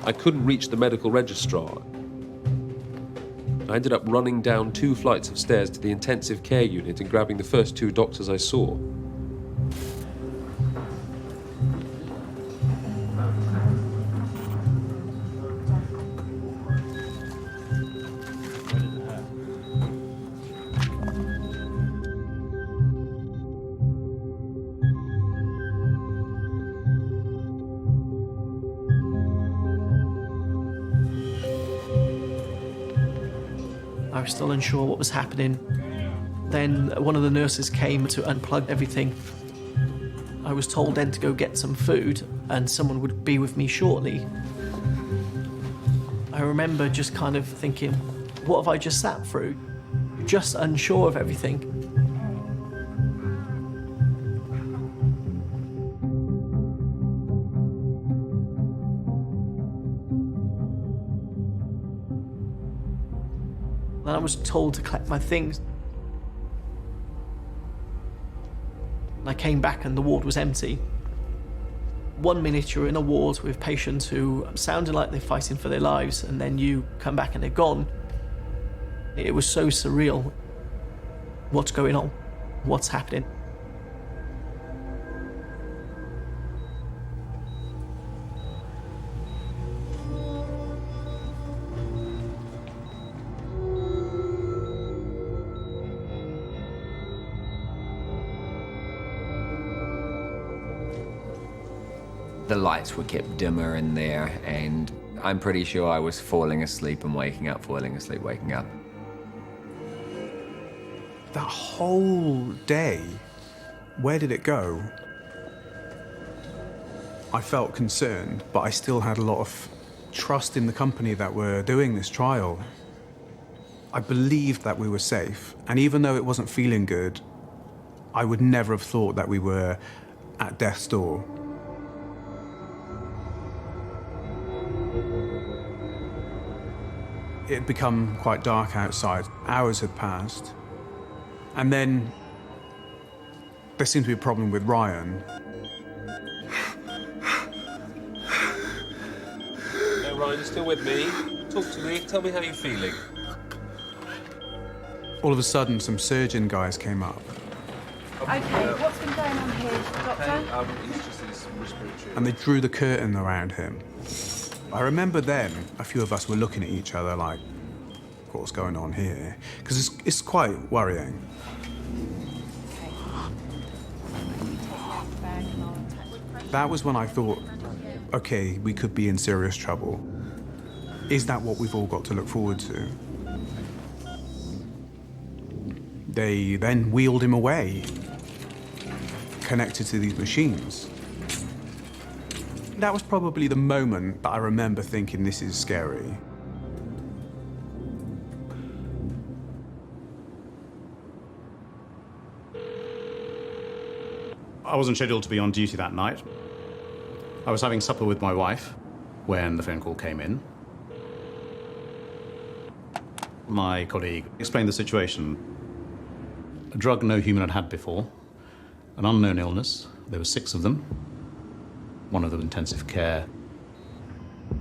I couldn't reach the medical registrar. I ended up running down 2 flights of stairs to the intensive care unit and grabbing the first 2 doctors I saw. I was still unsure what was happening. Then one of the nurses came to unplug everything. I was told then to go get some food and someone would be with me shortly. I remember just kind of thinking, what have I just sat through? Just unsure of everything. Then I was told to collect my things. I came back and the ward was empty. 1 minute you're in a ward with patients who sounded like they're fighting for their lives, and then you come back and they're gone. It was so surreal. What's going on? What's happening? The lights were kept dimmer in there, and I'm pretty sure I was falling asleep and waking up, falling asleep, waking up. That whole day, where did it go? I felt concerned, but I still had a lot of trust in the company that were doing this trial. I believed that we were safe, and even though it wasn't feeling good, I would never have thought that we were at death's door. It had become quite dark outside. Hours had passed. And then there seemed to be a problem with Ryan. No, Ryan, you're still with me? Talk to me. Tell me how you're feeling. All of a sudden, some surgeon guys came up. Okay, what's been going on here, Doctor? He's just in his respiratory. And they drew the curtain around him. I remember then, a few of us were looking at each other like, what's going on here? Because it's quite worrying. That was when I thought, okay, we could be in serious trouble. Is that what we've all got to look forward to? They then wheeled him away, connected to these machines. That was probably the moment that I remember thinking, this is scary. I wasn't scheduled to be on duty that night. I was having supper with my wife when the phone call came in. My colleague explained the situation. A drug no human had had before, an unknown illness. There were 6 of them. One of them intensive care.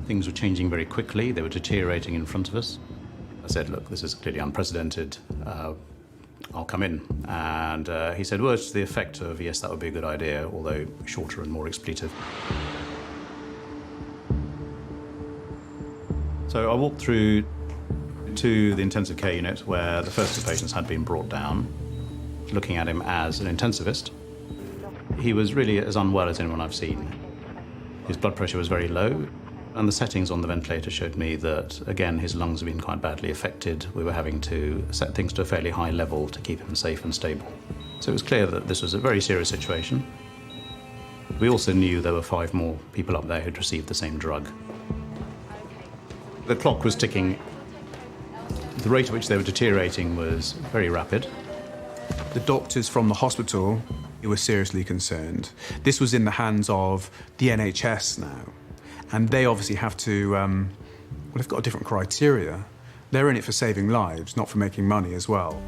Things were changing very quickly. They were deteriorating in front of us. I said, look, this is clearly unprecedented. I'll come in. And he said words to the effect of, yes, that would be a good idea, although shorter and more expletive. So I walked through to the intensive care unit where the first 2 patients had been brought down, looking at him as an intensivist. He was really as unwell as anyone I've seen. His blood pressure was very low, and the settings on the ventilator showed me that, again, his lungs had been quite badly affected. We were having to set things to a fairly high level to keep him safe and stable. So it was clear that this was a very serious situation. We also knew there were 5 more people up there who'd received the same drug. The clock was ticking. The rate at which they were deteriorating was very rapid. The doctors from the hospital were seriously concerned. This was in the hands of the NHS now. And they obviously have to, well, they've got a different criteria. They're in it for saving lives, not for making money as well.